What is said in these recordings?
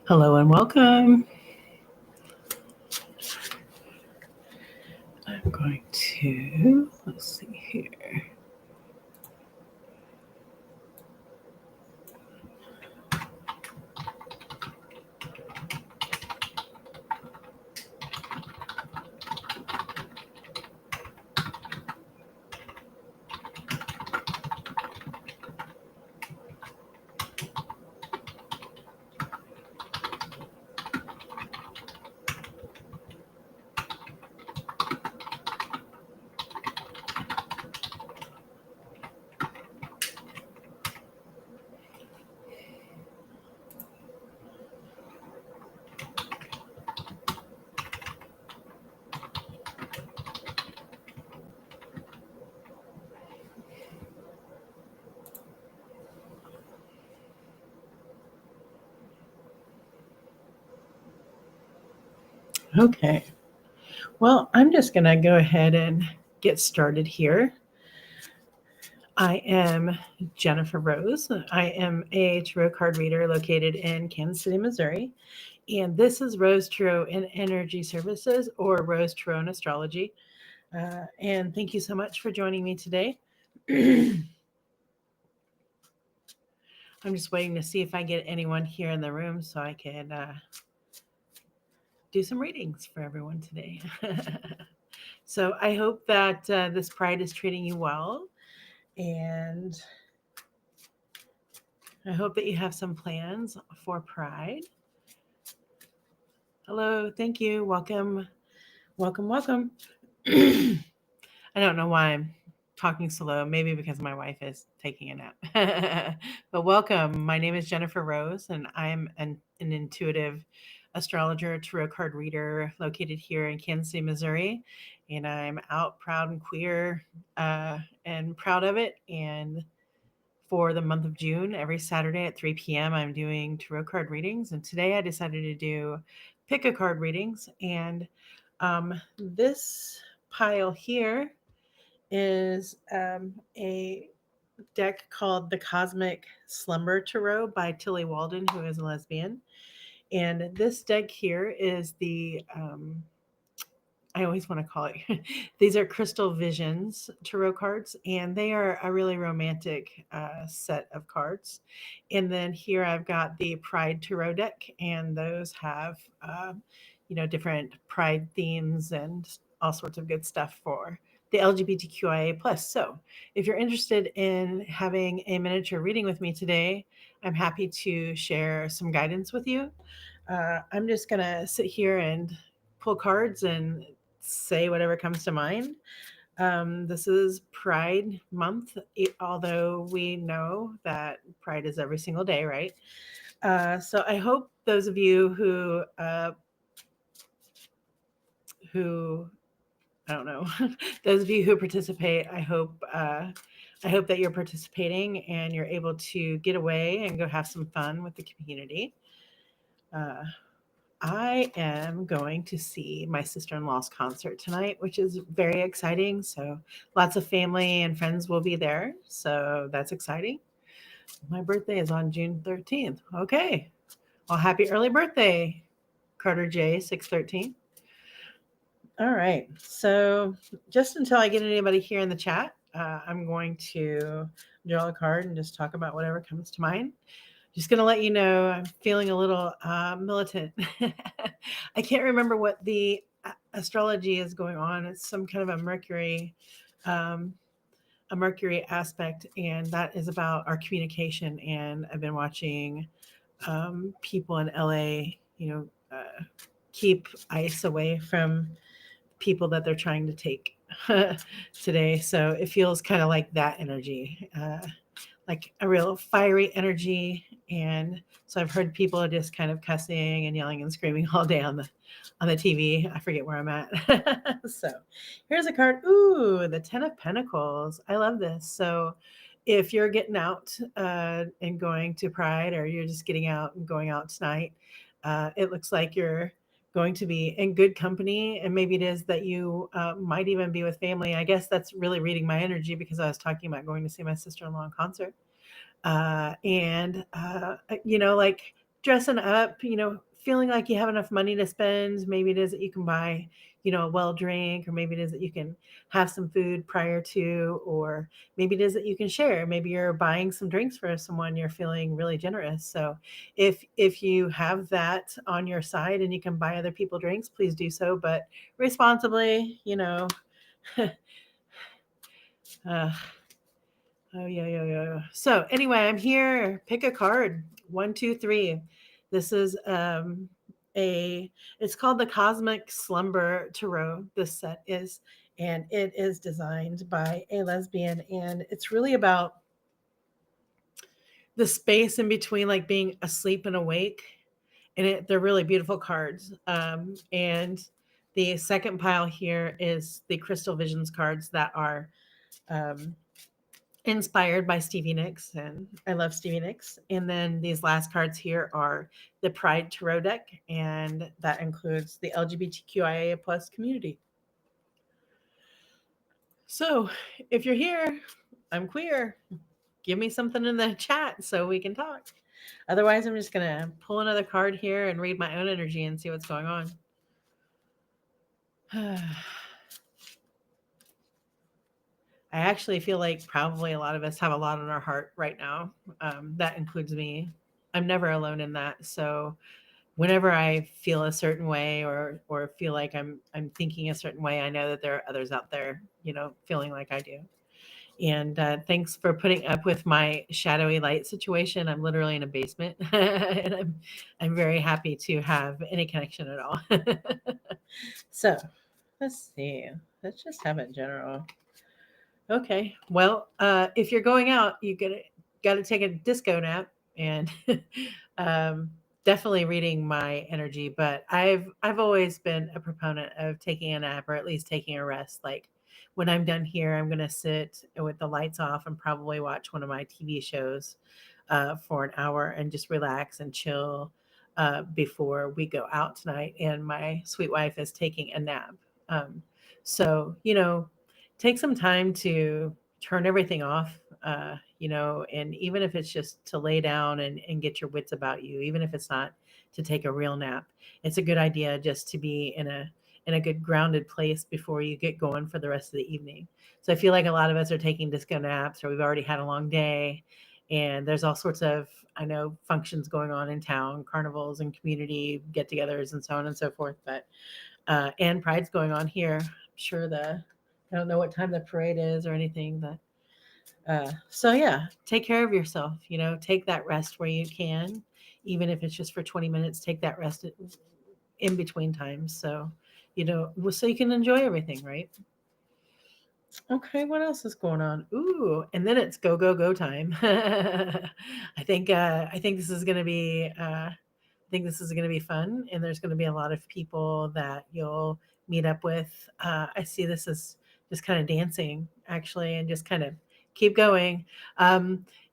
Hello and welcome. I'm going to, let's see here. Okay. Well, I'm just going to go ahead and get started here. I am Jennifer Rose. I am a tarot card reader located in Kansas City, Missouri. And this is Rose Tarot and Energy Services, or Rose Tarot and Astrology. And thank you so much for joining me today. I'm just waiting to see if I get anyone here in the room so I can do some readings for everyone today. So I hope that this Pride is treating you well, and I hope that you have some plans for Pride. Hello, thank you. Welcome, welcome, welcome. I don't know why I'm talking slow, maybe because my wife is taking a nap. But welcome. My name is Jennifer Rose, and I'm an intuitive astrologer, tarot card reader located here in Kansas City, Missouri. And I'm out proud and queer and proud of it. And for the month of June, every Saturday at 3 p.m., I'm doing tarot card readings. And today I decided to do pick a card readings. And this pile here is a deck called the Cosmic Slumber Tarot by Tilly Walden, who is a lesbian. And this deck here is the I always want to call it these are Crystal Visions tarot cards, and they are a really romantic set of cards. And then here I've got the Pride Tarot deck, and those have different Pride themes and all sorts of good stuff for the LGBTQIA plus. So if you're interested in having a miniature reading with me today, I'm happy to share some guidance with you. I'm just gonna sit here and pull cards and say whatever comes to mind. This is Pride Month, although we know that Pride is every single day, right? So I hope those of you who I don't know, those of you who participate, I hope that you're participating and you're able to get away and go have some fun with the community. I am going to see my sister-in-law's concert tonight, which is very exciting. So lots of family and friends will be there. So that's exciting. My birthday is on June 13th. Okay. Well, happy early birthday, Carter J 613. All right. So just until I get anybody here in the chat, I'm going to draw a card and just talk about whatever comes to mind. Just going to let you know I'm feeling a little militant. I can't remember what the astrology is going on. It's some kind of a Mercury aspect, and that is about our communication. And I've been watching people in LA, keep ice away from people that they're trying to take today. So it feels kind of like that energy. Like a real fiery energy. And so I've heard people just kind of cussing and yelling and screaming all day on the TV. I forget where I'm at. So here's a card. Ooh, the 10 of Pentacles. I love this. So if you're getting out and going to Pride, or you're just getting out and going out tonight, it looks like you're going to be in good company, and maybe it is that you might even be with family. I guess that's really reading my energy, because I was talking about going to see my sister-in-law in concert, like dressing up, feeling like you have enough money to spend. Maybe it is that you can buy, a well drink, or maybe it is that you can have some food prior to, or maybe it is that you can share. Maybe you're buying some drinks for someone, you're feeling really generous. So if you have that on your side and you can buy other people drinks, please do so, but responsibly. uh, Oh, yeah, yeah, yeah. So anyway, I'm here. Pick a card. One, two, three. This is a. It's called the Cosmic Slumber Tarot. This set is, and it is designed by a lesbian, and it's really about the space in between, like being asleep and awake. And they're really beautiful cards. And the second pile here is the Crystal Visions cards that are. Um, Inspired by Stevie Nicks, and I love Stevie Nicks. And then these last cards here are the Pride Tarot deck, and that includes the LGBTQIA plus community. So if you're here, I'm queer. Give me something in the chat so we can talk. Otherwise, I'm just gonna pull another card here and read my own energy and see what's going on. I actually feel like probably a lot of us have a lot on our heart right now. That includes me. I'm never alone in that. So whenever I feel a certain way, or feel like I'm thinking a certain way, I know that there are others out there, feeling like I do. And thanks for putting up with my shadowy light situation. I'm literally in a basement, and I'm very happy to have any connection at all. So let's see. Let's just have it general. Okay. Well, if you're going out, you got to take a disco nap, and um, definitely reading my energy. But I've always been a proponent of taking a nap, or at least taking a rest. Like when I'm done here, I'm gonna sit with the lights off and probably watch one of my TV shows for an hour and just relax and chill before we go out tonight. And my sweet wife is taking a nap. So take some time to turn everything off, and even if it's just to lay down and get your wits about you, even if it's not to take a real nap, it's a good idea just to be in a good grounded place before you get going for the rest of the evening. So I feel like a lot of us are taking disco naps, or we've already had a long day, and there's all sorts of, I know, functions going on in town, carnivals and community get-togethers and so on and so forth. But and Pride's going on here. I'm sure I don't know what time the parade is or anything, but so yeah, take care of yourself. Take that rest where you can, even if it's just for 20 minutes. Take that rest in between times, so you can enjoy everything, right? Okay, what else is going on? Ooh, and then it's go go go time. I think this is gonna be fun, and there's gonna be a lot of people that you'll meet up with. I see this as just kind of dancing, actually, and just kind of keep going.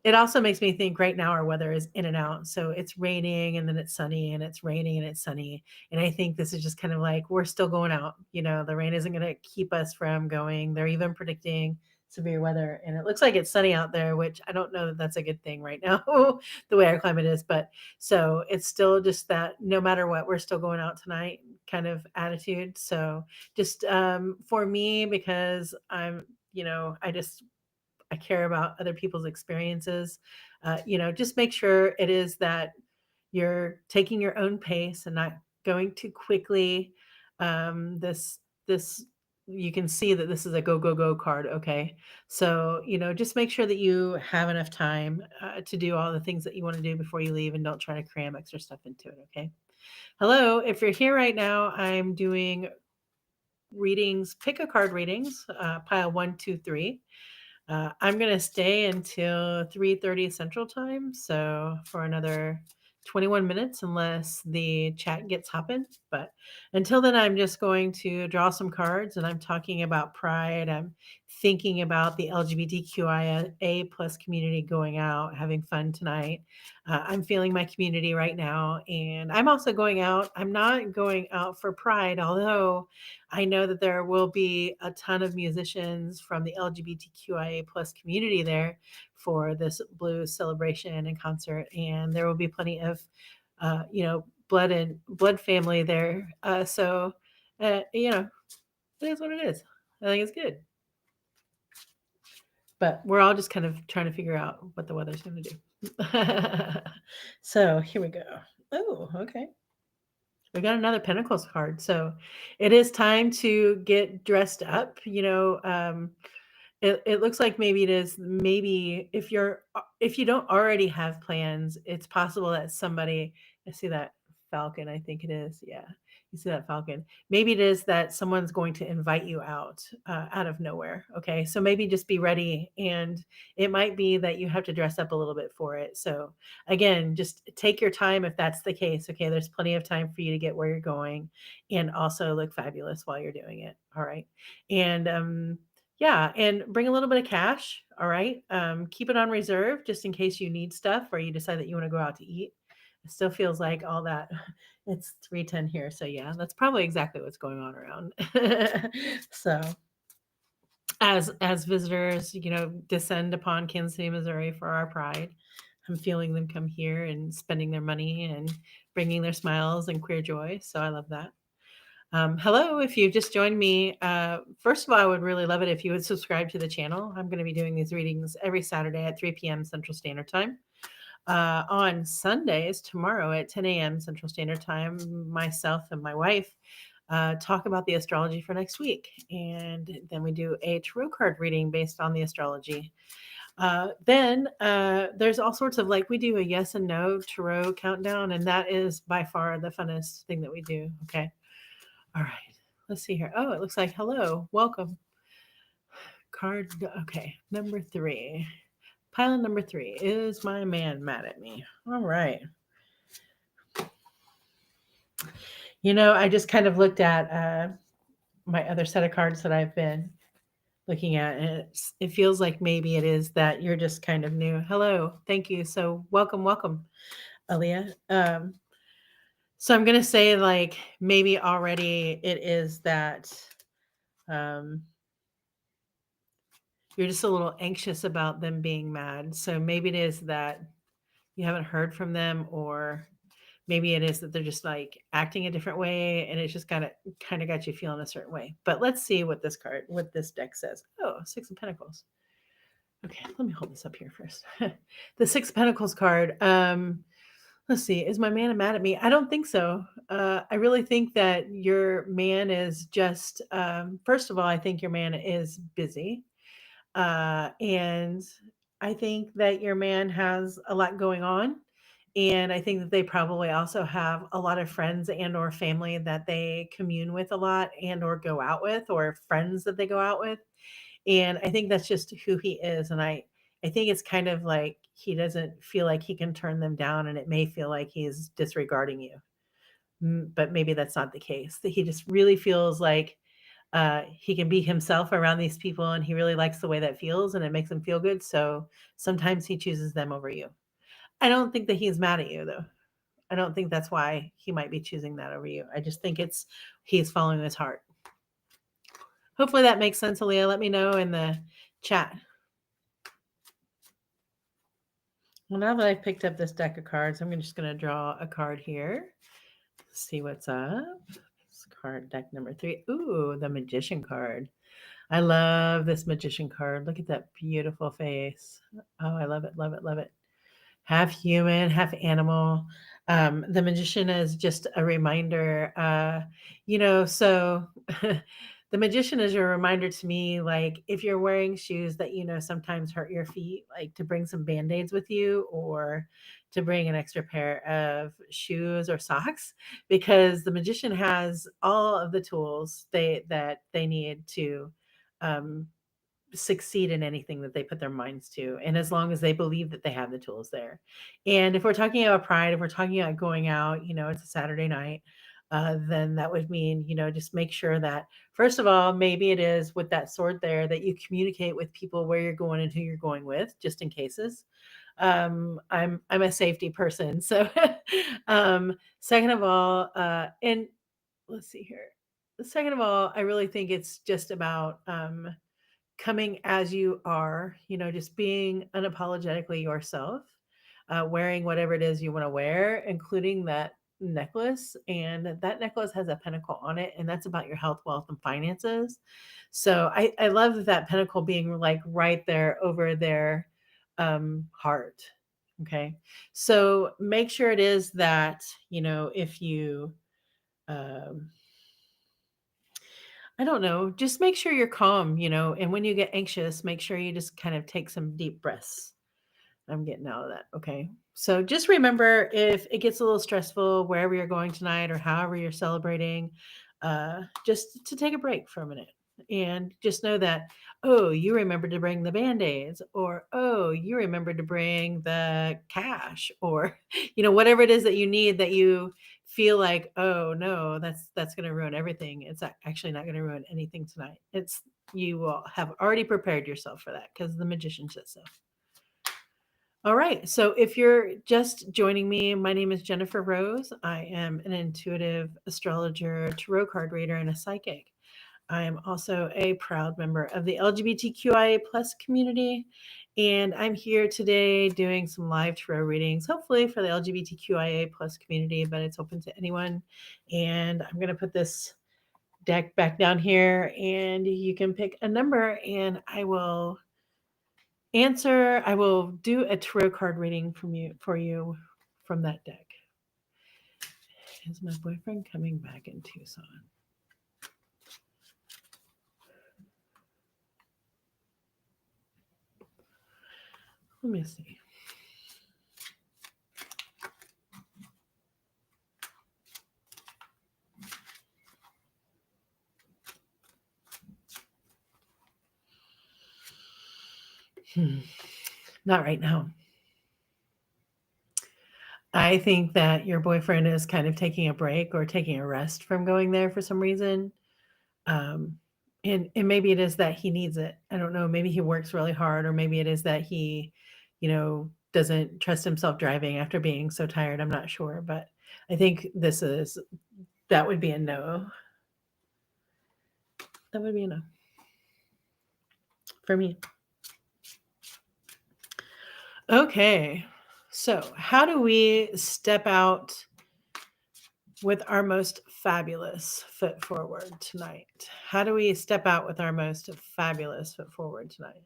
It also makes me think right now our weather is in and out. So it's raining and then it's sunny, and it's raining and it's sunny. And I think this is just kind of like we're still going out. The rain isn't going to keep us from going. They're even predicting severe weather, and it looks like it's sunny out there, which I don't know that that's a good thing right now, the way our climate is. But so it's still just that no matter what, we're still going out tonight kind of attitude. So just for me, because I care about other people's experiences. Just make sure it is that you're taking your own pace and not going too quickly. This you can see that this is a go go go card. Okay, so just make sure that you have enough time to do all the things that you want to do before you leave, and don't try to cram extra stuff into it. Okay. Hello, if you're here right now, I'm doing readings, pick a card readings, pile 1, 2, 3. I'm going to stay until 3:30 Central Time, so for another 21 minutes, unless the chat gets hopping. But until then, I'm just going to draw some cards, and I'm talking about pride. I'm thinking about the LGBTQIA plus community going out, having fun tonight. I'm feeling my community right now, and I'm also going out. I'm not going out for pride, although I know that there will be a ton of musicians from the LGBTQIA plus community there for this blues celebration and concert, and there will be plenty of blood family there. It is what it is. I think it's good. But we're all just kind of trying to figure out what the weather's going to do. So here we go. Oh, okay. We got another Pentacles card. So it is time to get dressed up. It looks like maybe it is, maybe if you don't already have plans, it's possible that somebody, I see that falcon, I think it is. Yeah. You see that falcon. Maybe it is that someone's going to invite you out of nowhere. Okay. So maybe just be ready, and it might be that you have to dress up a little bit for it. So again, just take your time if that's the case. Okay. There's plenty of time for you to get where you're going and also look fabulous while you're doing it. All right. And yeah, and bring a little bit of cash. All right. Keep it on reserve just in case you need stuff or you decide that you want to go out to eat. It still feels like all that. It's 3:10 here. So yeah, that's probably exactly what's going on around. So as visitors, descend upon Kansas City, Missouri for our pride, I'm feeling them come here and spending their money and bringing their smiles and queer joy. So I love that. Hello, if you've just joined me. First of all, I would really love it if you would subscribe to the channel. I'm going to be doing these readings every Saturday at 3 p.m. Central Standard Time. On Sundays, tomorrow at 10 a.m. Central Standard Time, myself and my wife talk about the astrology for next week. And then we do a tarot card reading based on the astrology. Then there's all sorts of, like, we do a yes and no tarot countdown, and that is by far the funnest thing that we do. Okay. All right, let's see here. Oh, it looks like hello, welcome. Card, okay, number 3. Pile number 3. Is my man mad at me? All right. I just kind of looked at my other set of cards that I've been looking at, and it feels like maybe it is that you're just kind of new. Hello, thank you. So welcome, Aaliyah. So I'm gonna say, like, maybe already it is that you're just a little anxious about them being mad. So maybe it is that you haven't heard from them, or maybe it is that they're just like acting a different way, and it's just kind of got you feeling a certain way. But let's see what this deck says. Oh, 6 of Pentacles. Okay, let me hold this up here first. The 6 of Pentacles card. Let's see. Is my man mad at me? I don't think so. I really think that your man is just, first of all, I think your man is busy. And I think that your man has a lot going on. And I think that they probably also have a lot of friends and or family that they commune with a lot and or go out with, or friends that they go out with. And I think that's just who he is. And I think it's kind of like he doesn't feel like he can turn them down, and it may feel like he's disregarding you. But maybe that's not the case. That he just really feels like he can be himself around these people, and he really likes the way that feels, and it makes him feel good. So sometimes he chooses them over you. I don't think that he's mad at you, though. I don't think that's why he might be choosing that over you. I just think he's following his heart. Hopefully that makes sense, Aaliyah. Let me know in the chat. Well, now that I've picked up this deck of cards, I'm just going to draw a card here. See what's up. This card, deck number 3. Ooh, the Magician card. I love this Magician card. Look at that beautiful face. Oh, I love it, love it, love it. Half human, half animal. The Magician is just a reminder. So the Magician is a reminder to me, like, if you're wearing shoes that sometimes hurt your feet, like to bring some band-aids with you, or to bring an extra pair of shoes or socks, because the Magician has all of the tools that they need to um, succeed in anything that they put their minds to, and as long as they believe that they have the tools there. And if we're talking about pride, if we're talking about going out, it's a Saturday night, then that would mean, just make sure that, first of all, maybe it is with that sword there that you communicate with people where you're going and who you're going with, just in cases. I'm a safety person. So second of all, and let's see here. Second of all, I really think it's just about coming as you are, just being unapologetically yourself. wearing whatever it is you want to wear, including that necklace. And that necklace has a pentacle on it, and that's about your health, wealth, and finances. So I love that pentacle being like right there over their heart. Okay. So make sure it is that, if you, um, I don't know, just make sure you're calm, and when you get anxious, make sure you just kind of take some deep breaths. I'm getting out of that. Okay. So just remember, if it gets a little stressful wherever you're going tonight or however you're celebrating, just to take a break for a minute and just know that, oh, you remembered to bring the band-aids, or oh, you remembered to bring the cash, or whatever it is that you need, that you feel like, oh no, that's going to ruin everything. It's actually not going to ruin anything tonight. It's You will have already prepared yourself for that because the magician says so. All right. So if you're just joining me, my name is Jennifer Rose. I am an intuitive astrologer, tarot card reader, and a psychic. I am also a proud member of the LGBTQIA plus community. And I'm here today doing some live tarot readings, hopefully for the LGBTQIA plus community, but it's open to anyone. And I'm going to put this deck back down here, and you can pick a number, and I will do a tarot card reading for you from that deck. Is my boyfriend coming back in Tucson? Let me see. Not right now. I think that your boyfriend is kind of taking a break or taking a rest from going there for some reason. Um, and maybe it is that he needs it. I don't know. Maybe he works really hard, or maybe it is that he, doesn't trust himself driving after being so tired. I'm not sure, but I think that would be a no. That would be a no for me. Okay. So, how do we step out with our most fabulous foot forward tonight? How do we step out with our most fabulous foot forward tonight?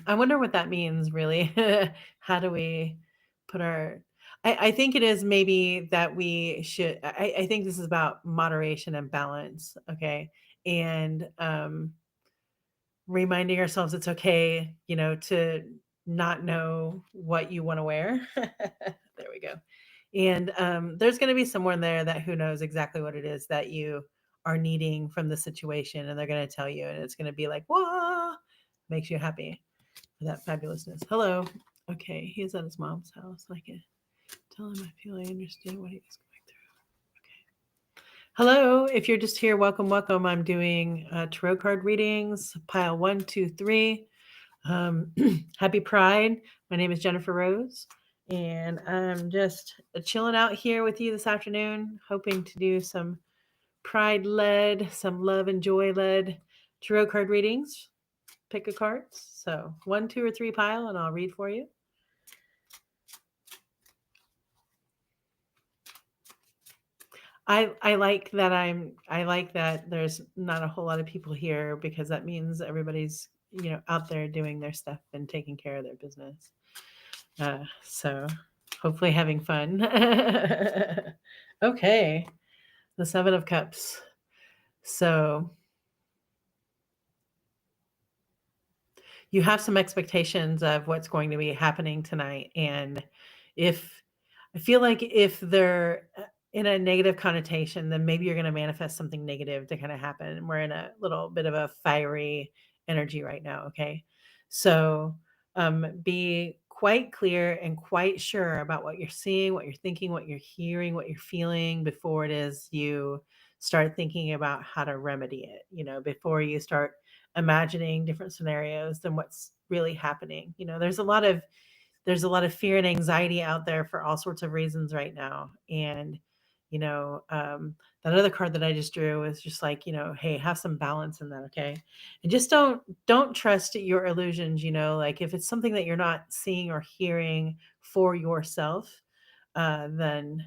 I wonder what that means, really. How do we put our. I think it is maybe that we should. I think this is about moderation and balance. Okay. And reminding ourselves it's okay, to not know what you want to wear. There we go. And there's going to be someone there that who knows exactly what it is that you are needing from the situation, and they're going to tell you, and it's going to be like, whoa, makes you happy for that fabulousness. Hello. Okay, he's at his mom's house. I can tell him I feel I understand what he was going through. Okay. Hello, if you're just here, welcome, welcome. I'm doing tarot card readings, pile 1, 2, 3. Happy Pride. My name is Jennifer Rose, and I'm just chilling out here with you this afternoon, hoping to do some Pride-led, some love and joy-led tarot card readings. Pick a card. So 1, 2, or 3 pile, and I'll read for you. I like that there's not a whole lot of people here, because that means everybody's out there doing their stuff and taking care of their business. So hopefully having fun. Okay, the 7 of Cups. So you have some expectations of what's going to be happening tonight, and if I feel like if they're in a negative connotation, then maybe you're going to manifest something negative to kind of happen. We're in a little bit of a fiery energy right now. Okay. So be quite clear and quite sure about what you're seeing, what you're thinking, what you're hearing, what you're feeling before it is you start thinking about how to remedy it, before you start imagining different scenarios than what's really happening. There's a lot of fear and anxiety out there for all sorts of reasons right now. And, That other card that I just drew is just like, hey, have some balance in that, okay? And just don't trust your illusions, like if it's something that you're not seeing or hearing for yourself, then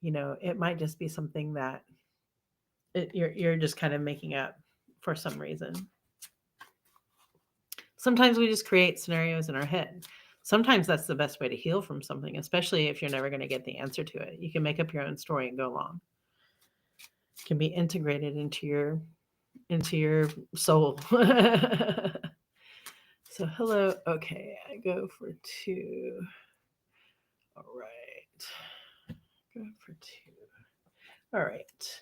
it might just be something that you're just kind of making up for some reason. Sometimes we just create scenarios in our head. Sometimes that's the best way to heal from something, especially if you're never going to get the answer to it. You can make up your own story and go along. It can be integrated into your soul. So hello. Okay, I go for 2. All right. Go for 2. All right.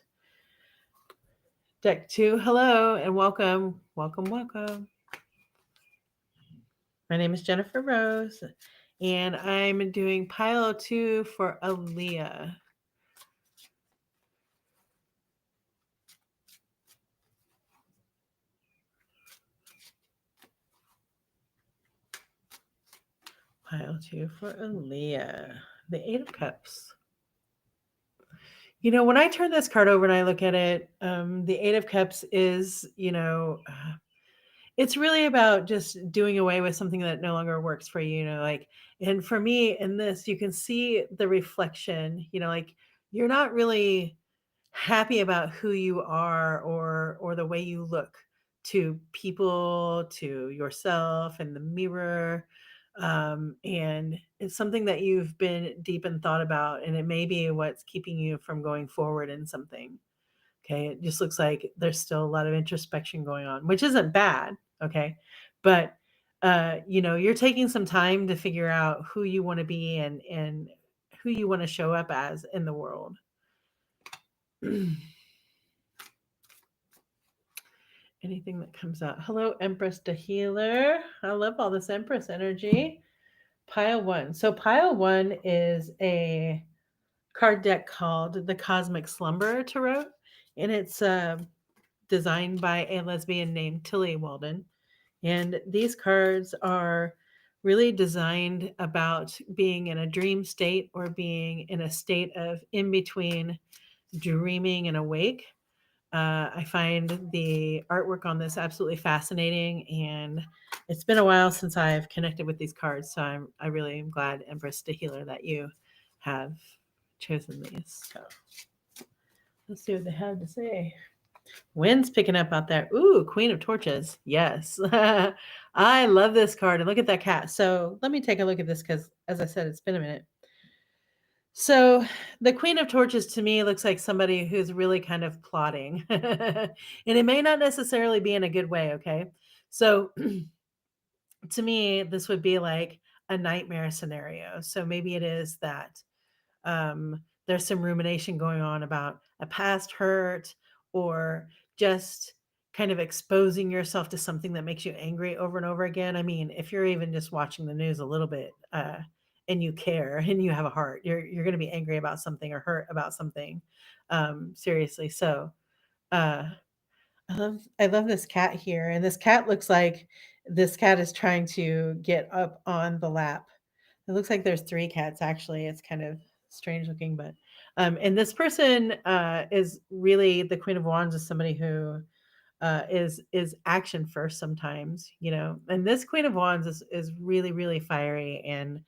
Deck 2. Hello and welcome. Welcome, welcome. My name is Jennifer Rose, and I'm doing pile 2 for Aaliyah. Pile 2 for Aaliyah. The 8 of Cups. When I turn this card over and I look at it, the 8 of Cups is, it's really about just doing away with something that no longer works for you, and for me in this, you can see the reflection, like you're not really happy about who you are or the way you look to people, to yourself in the mirror. And it's something that you've been deep in thought about, and it may be what's keeping you from going forward in something. Okay. It just looks like there's still a lot of introspection going on, which isn't bad. Okay. But, you're taking some time to figure out who you want to be and who you want to show up as in the world. Anything that comes out. Hello, Empress the Healer. I love all this Empress energy. Pile 1. So pile 1 is a card deck called the Cosmic Slumber Tarot, and it's designed by a lesbian named Tilly Walden. And these cards are really designed about being in a dream state or being in a state of in between dreaming and awake. I find the artwork on this absolutely fascinating, and it's been a while since I've connected with these cards, so I really am glad, Empress the Healer, that you have chosen these. So let's see what they have to say. Wind's picking up out there. Ooh, Queen of Torches. Yes. I love this card. And look at that cat. So let me take a look at this because, as I said, it's been a minute. So the Queen of Torches to me looks like somebody who's really kind of plotting. And it may not necessarily be in a good way, okay? So to me, this would be like a nightmare scenario. So maybe it is that there's some rumination going on about a past hurt or just kind of exposing yourself to something that makes you angry over and over again. I mean, if you're even just watching the news a little bit and you care and you have a heart, you're going to be angry about something or hurt about something. Seriously. So I love this cat here, and this cat looks like this cat is trying to get up on the lap. It looks like there's 3 cats actually. It's kind of strange looking, but and this person is really the Queen of Wands is somebody who is action first sometimes, and this Queen of Wands is really, really fiery, and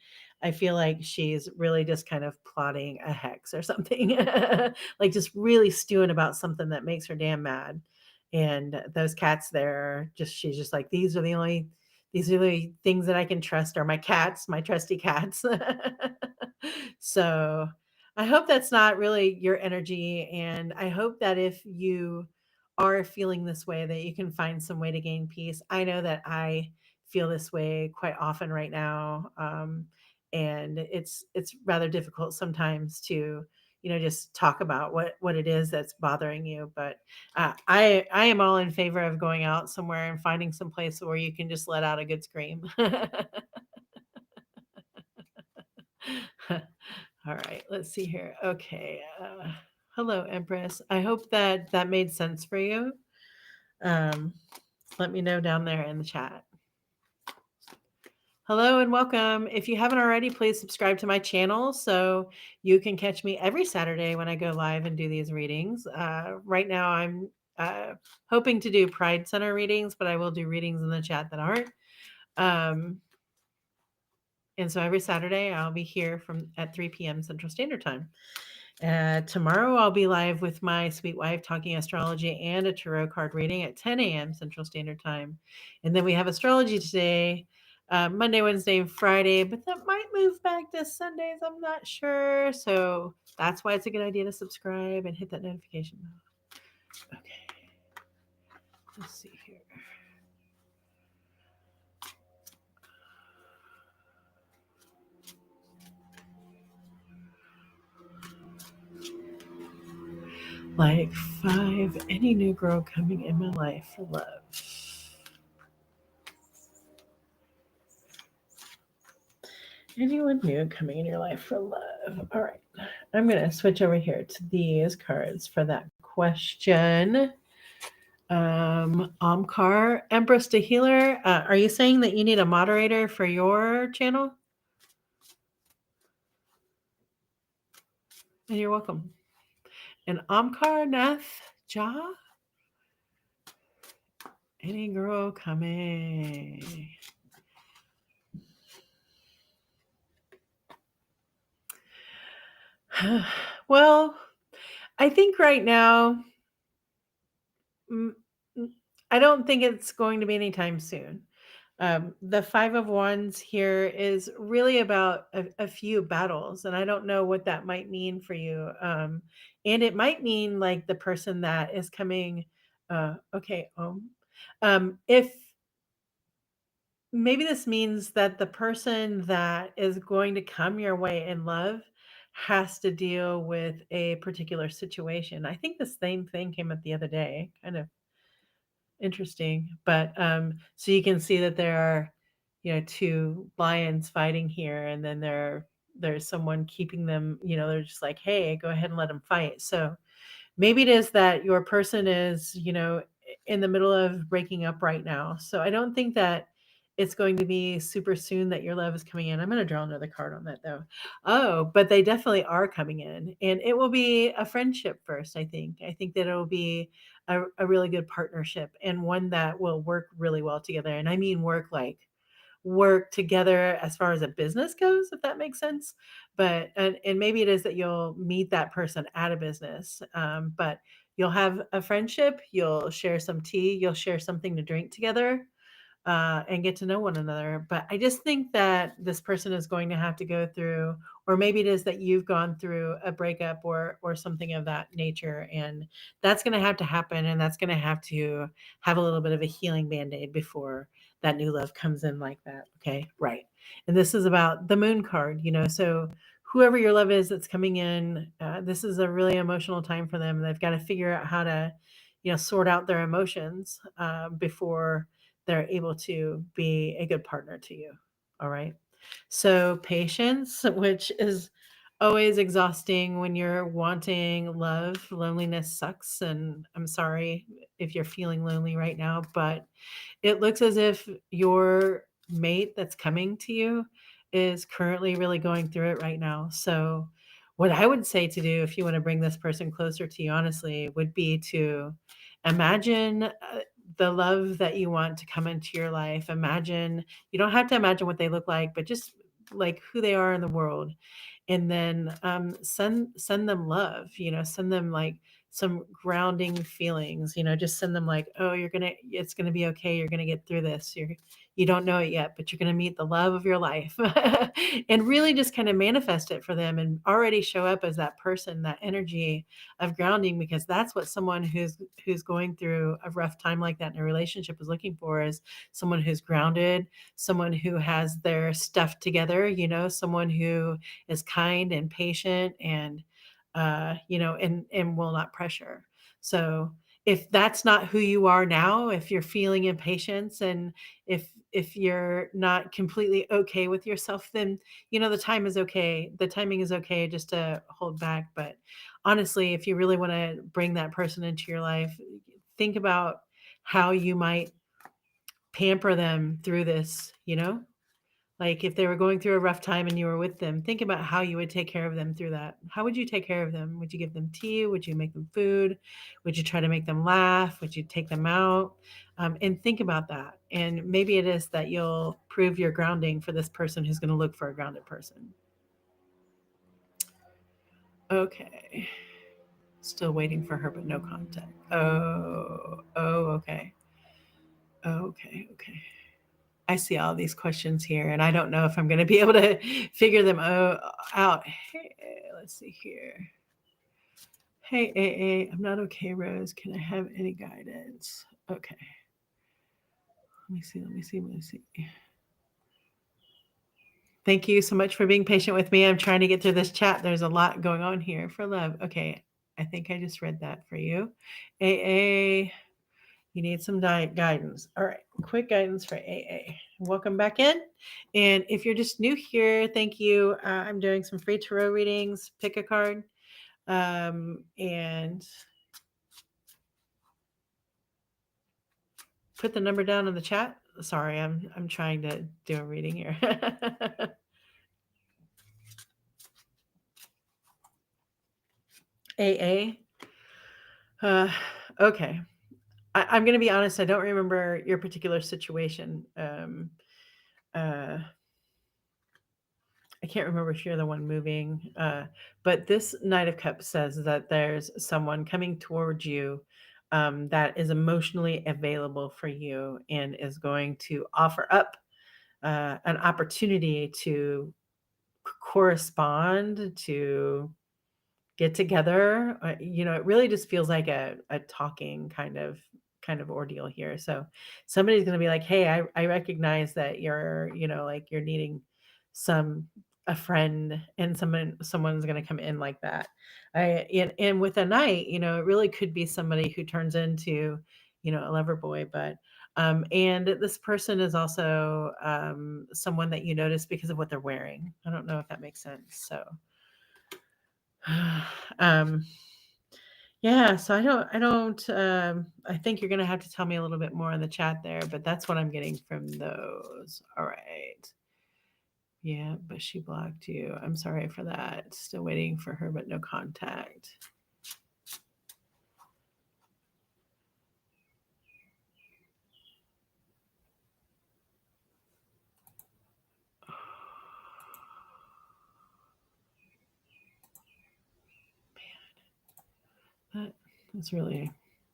I feel like she's really just kind of plotting a hex or something, like just really stewing about something that makes her damn mad. And those cats there, she's just like, these are the only things that I can trust are my cats, my trusty cats. So I hope that's not really your energy, and I hope that if you are feeling this way that you can find some way to gain peace. I know that I feel this way quite often right now, and it's rather difficult sometimes to just talk about what it is that's bothering you. But I am all in favor of going out somewhere and finding some place where you can just let out a good scream. All right, let's see here. Okay. Hello, Empress. I hope that made sense for you. Let me know down there in the chat. Hello and welcome. If you haven't already, please subscribe to my channel so you can catch me every Saturday when I go live and do these readings. Right now, I'm hoping to do Pride Center readings, but I will do readings in the chat that aren't. And so every Saturday, I'll be here at 3 p.m. Central Standard Time. Tomorrow, I'll be live with my sweet wife talking astrology and a tarot card reading at 10 a.m. Central Standard Time. And then we have astrology today, Monday, Wednesday, and Friday, but that might move back to Sundays. I'm not sure. So that's why it's a good idea to subscribe and hit that notification bell. Okay. Let's see here. Like 5, any new girl coming in my life for love. Anyone new coming in your life for love? All right. I'm going to switch over here to these cards for that question. Omkar, Empress to Healer. Are you saying that you need a moderator for your channel? And you're welcome. And Omkar Nath Ja? Any girl coming? Well, I think right now, I don't think it's going to be anytime soon. The Five of Wands here is really about a few battles, and I don't know what that might mean for you. And it might mean like the person that is coming. Okay, if maybe this means that the person that is going to come your way in love has to deal with a particular situation. I think the same thing came up the other day, kind of interesting. But so you can see that there are, two lions fighting here, and then there's someone keeping them, they're just like, hey, go ahead and let them fight. So maybe it is that your person is, in the middle of breaking up right now. So I don't think that it's going to be super soon that your love is coming in. I'm going to draw another card on that though. Oh, but they definitely are coming in, and it will be a friendship first. I think that it'll be a really good partnership, and one that will work really well together. And I mean work together as far as a business goes, if that makes sense. But and maybe it is that you'll meet that person at a business, but you'll have a friendship, you'll share some tea, you'll share something to drink together, and get to know one another. But I just think that this person is going to have to go through, or maybe it is that you've gone through a breakup or something of that nature, and that's going to have to happen, and that's going to have a little bit of a healing band-aid before that new love comes in like that. Okay, right. And this is about the moon card, so whoever your love is that's coming in, this is a really emotional time for them. They've got to figure out how to, sort out their emotions before they're able to be a good partner to you. All right. So, patience, which is always exhausting when you're wanting love. Loneliness sucks. And I'm sorry if you're feeling lonely right now, but it looks as if your mate that's coming to you is currently really going through it right now. So, what I would say to do if you want to bring this person closer to you, honestly, would be to imagine the love that you want to come into your life. Imagine, you don't have to imagine what they look like, but just like who they are in the world. And then send them love, send them like some grounding feelings, just send them like, oh, it's gonna be okay, you're gonna get through this. You don't know it yet, but you're gonna meet the love of your life. And really just kind of manifest it for them and already show up as that person, that energy of grounding, because that's what someone who's going through a rough time like that in a relationship is looking for, is someone who's grounded, someone who has their stuff together, someone who is kind and patient and and will not pressure. So if that's not who you are now, if you're feeling impatience, and if you're not completely okay with yourself, then the time is okay. The timing is okay just to hold back. But honestly, if you really want to bring that person into your life, think about how you might pamper them through this, Like if they were going through a rough time and you were with them, think about how you would take care of them through that. How would you take care of them? Would you give them tea? Would you make them food? Would you try to make them laugh? Would you take them out? And think about that. And maybe it is that you'll prove your grounding for this person who's going to look for a grounded person. Okay. Still waiting for her, but no contact. Okay. Okay. I see all these questions here, and I don't know if I'm going to be able to figure them out. Hey, let's see here. Hey, AA, I'm not okay, Rose. Can I have any guidance? Okay. Let me see. Thank you so much for being patient with me. I'm trying to get through this chat. There's a lot going on here for love. Okay. I think I just read that for you. AA, you need some guidance. All right. Quick guidance for AA. Welcome back in. And if you're just new here, thank you. I'm doing some free tarot readings. Pick a card. And put the number down in the chat. Sorry, I'm trying to do a reading here. AA. Okay. I'm going to be honest. I don't remember your particular situation. I can't remember if you're the one moving, but this Knight of Cups says that there's someone coming towards you that is emotionally available for you and is going to offer up an opportunity to correspond, to get together. It really just feels like a talking kind of ordeal here. So somebody's going to be like, hey, I recognize that you're, like you're needing a friend, and someone's going to come in like that. And with a knight, it really could be somebody who turns into, a lover boy, but and this person is also someone that you notice because of what they're wearing. I don't know if that makes sense. So yeah, so I think you're going to have to tell me a little bit more in the chat there, but that's what I'm getting from those. All right. Yeah, but she blocked you. I'm sorry for that. Still waiting for her, but no contact. Man,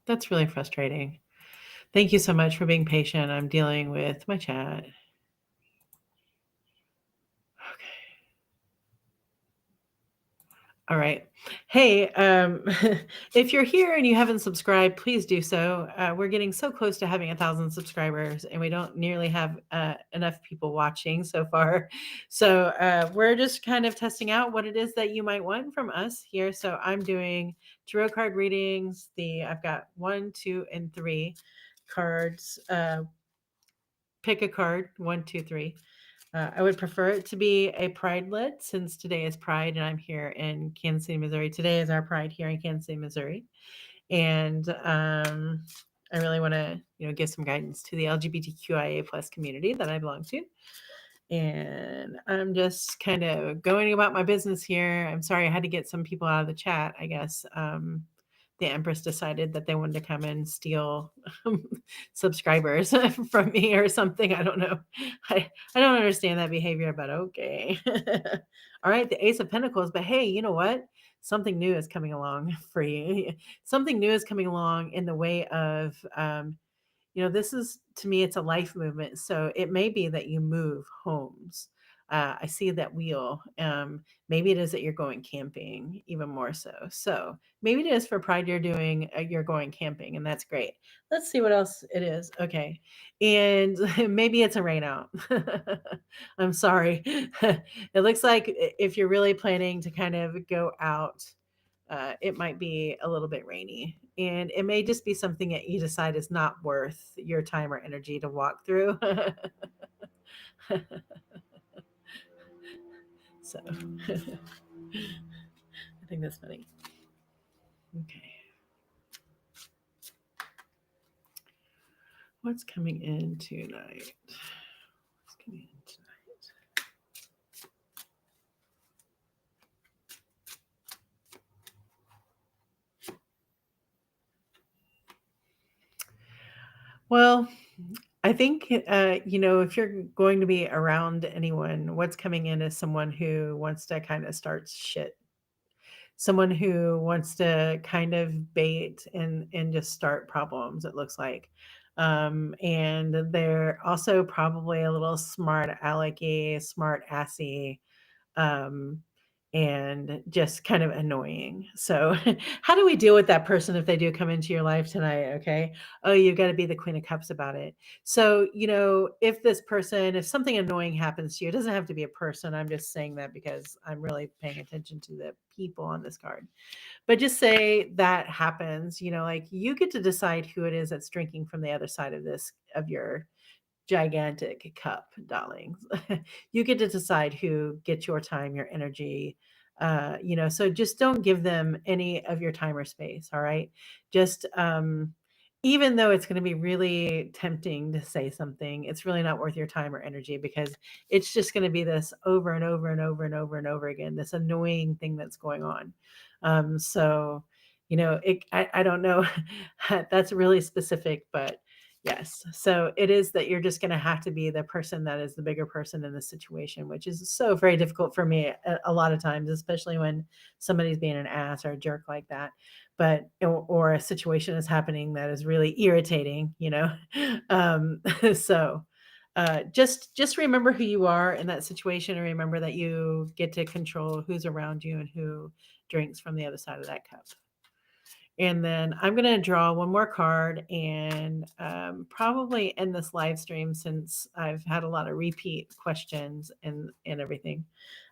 that's really frustrating. Thank you so much for being patient. I'm dealing with my chat. All right. Hey, if you're here and you haven't subscribed, please do so. We're getting so close to having 1,000 subscribers, and we don't nearly have enough people watching so far. So we're just kind of testing out what it is that you might want from us here. So I'm doing tarot card readings. I've got 1, 2, and 3 cards. Pick a card, 1, 2, 3. I would prefer it to be a Pride lit, since today is Pride and I'm here in Kansas City, Missouri. Today is our Pride here in Kansas City, Missouri. And I really want to, give some guidance to the LGBTQIA plus community that I belong to. And I'm just kind of going about my business here. I'm sorry I had to get some people out of the chat, I guess. The Empress decided that they wanted to come and steal subscribers from me or something. I don't know. I don't understand that behavior, but okay. All right, the Ace of Pentacles. But hey, you know what? Something new is coming along for you. Something new is coming along in the way of this is, to me, it's a life movement. So it may be that you move homes. I see that wheel. Maybe it is that you're going camping, even more so. So maybe it is for Pride you're going camping, and that's great. Let's see what else it is. Okay. And maybe it's a rain out. I'm sorry. It looks like if you're really planning to kind of go out, it might be a little bit rainy, and it may just be something that you decide is not worth your time or energy to walk through. So I think that's funny. Okay. What's coming in tonight? Well, I think, if you're going to be around anyone, what's coming in is someone who wants to kind of start shit. Someone who wants to kind of bait and just start problems, it looks like. And they're also probably a little smart alecky, smart assy, um, and just kind of annoying. So, how do we deal with that person if they do come into your life tonight? Okay. Oh, you've got to be the Queen of Cups about it. So, if this person, if something annoying happens to you, it doesn't have to be a person. I'm just saying that because I'm really paying attention to the people on this card. But just say that happens, like you get to decide who it is that's drinking from the other side of this, of your gigantic cup, darlings. You get to decide who gets your time, your energy. So just don't give them any of your time or space. All right. Just, even though it's going to be really tempting to say something, it's really not worth your time or energy because it's just going to be this over and over and over and over and over again, this annoying thing that's going on. So, I don't know. That's really specific, but yes. So it is that you're just going to have to be the person that is the bigger person in the situation, which is so very difficult for me a lot of times, especially when somebody's being an ass or a jerk like that. But or a situation is happening that is really irritating, so just remember who you are in that situation, and remember that you get to control who's around you and who drinks from the other side of that cup. And then I'm going to draw one more card and probably end this live stream since I've had a lot of repeat questions and everything.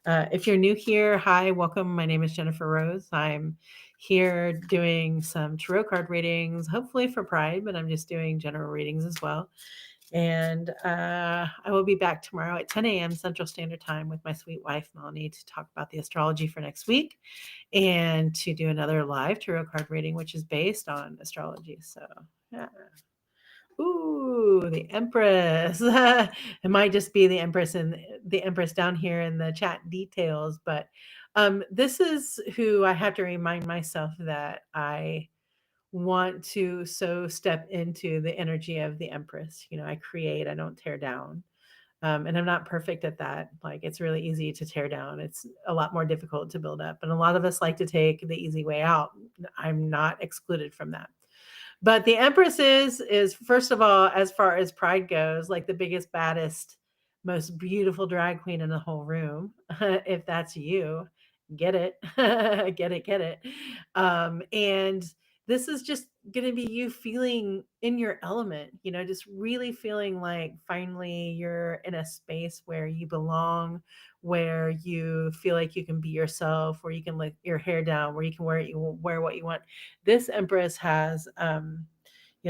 If you're new here, hi, welcome. My name is Jennifer Rose. I'm here doing some tarot card readings, hopefully for Pride, but I'm just doing general readings as well. And I will be back tomorrow at 10 a.m. Central Standard Time with my sweet wife, Melanie, to talk about the astrology for next week and to do another live tarot card reading, which is based on astrology. So, yeah. Ooh, the Empress. It might just be the Empress and the Empress down here in the chat details, but this is who I have to remind myself that I want to so step into the energy of the Empress. I create, I don't tear down. And I'm not perfect at that. Like, it's really easy to tear down. It's a lot more difficult to build up. And a lot of us like to take the easy way out. I'm not excluded from that. But the Empress is first of all, as far as Pride goes, like the biggest, baddest, most beautiful drag queen in the whole room. If that's you, get it, get it. And this is just going to be you feeling in your element, just really feeling like finally you're in a space where you belong, where you feel like you can be yourself, where you can let your hair down, where you can wear what you want. This Empress has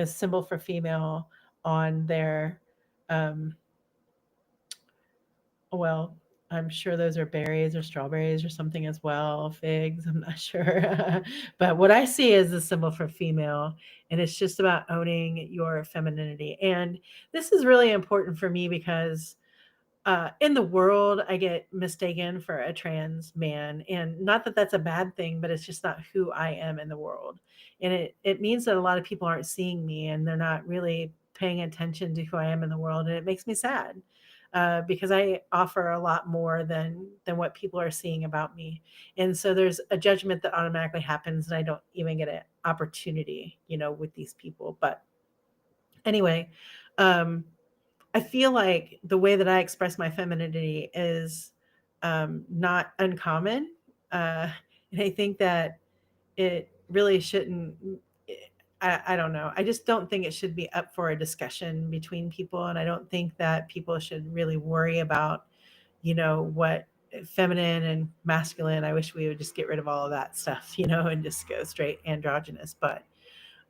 symbol for female on their um well, I'm sure those are berries or strawberries or something as well, figs, I'm not sure. But what I see is the symbol for female, and it's just about owning your femininity. And this is really important for me because in the world, I get mistaken for a trans man, and not that that's a bad thing, but it's just not who I am in the world, and it means that a lot of people aren't seeing me, and they're not really paying attention to who I am in the world, and it makes me sad because I offer a lot more than what people are seeing about me, and so there's a judgment that automatically happens, and I don't even get an opportunity, with these people. But anyway, um, I feel like the way that I express my femininity is not uncommon. And I think that it really shouldn't. I don't know. I just don't think it should be up for a discussion between people. And I don't think that people should really worry about, what feminine and masculine. I wish we would just get rid of all of that stuff, and just go straight androgynous. But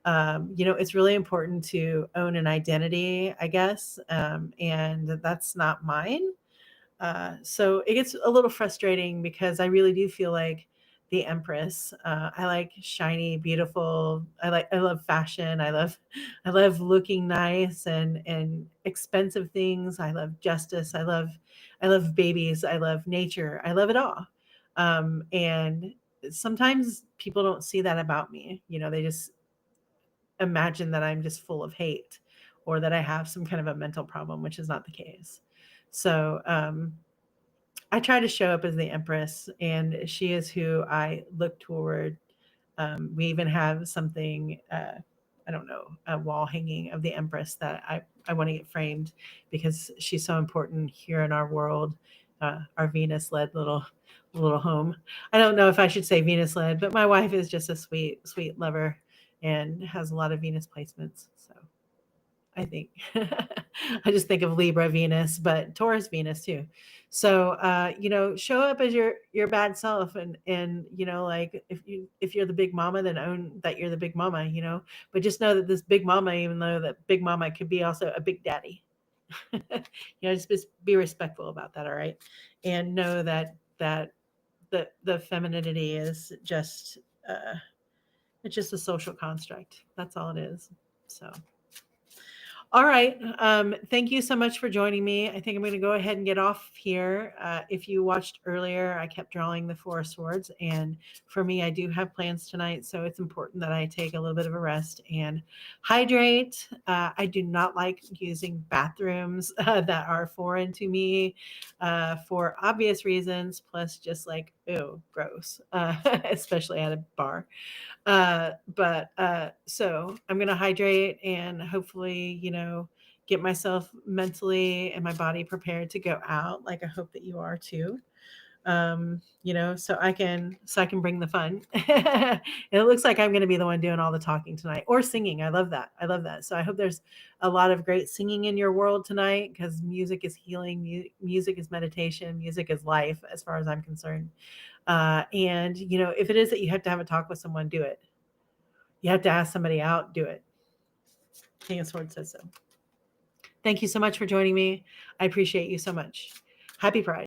it's really important to own an identity, I guess, and that's not mine. So it gets a little frustrating because I really do feel like the Empress. I like shiny, beautiful. I love fashion. I love looking nice and expensive things. I love justice. I love babies. I love nature. I love it all. And sometimes people don't see that about me. They just imagine that I'm just full of hate or that I have some kind of a mental problem, which is not the case. So I try to show up as the Empress, and she is who I look toward. We even have something, I don't know, a wall hanging of the Empress that I want to get framed because she's so important here in our world, our Venus led little home. I don't know if I should say Venus led, but my wife is just a sweet, sweet lover and has a lot of Venus placements. So I think I just think of Libra Venus, but Taurus Venus too. So show up as your bad self, and like if you're the big mama, then own that you're the big mama, But just know that this big mama, even though that big mama could be also a big daddy, just be respectful about that, all right? And know that the femininity is just it's just a social construct. That's all it is. So all right. Thank you so much for joining me. I think I'm going to go ahead and get off here. If you watched earlier, I kept drawing the Four of Swords. And for me, I do have plans tonight. So it's important that I take a little bit of a rest and hydrate. I do not like using bathrooms that are foreign to me for obvious reasons. Plus, just like, ew, gross, especially at a bar. So I'm going to hydrate and hopefully, get myself mentally and my body prepared to go out. Like I hope that you are too. So I can bring the fun. And it looks like I'm going to be the one doing all the talking tonight or singing. I love that. I love that. So I hope there's a lot of great singing in your world tonight because music is healing. Music is meditation. Music is life as far as I'm concerned. And if it is that you have to have a talk with someone, do it. You have to ask somebody out, do it. King of Swords says so. Thank you so much for joining me. I appreciate you so much. Happy Pride.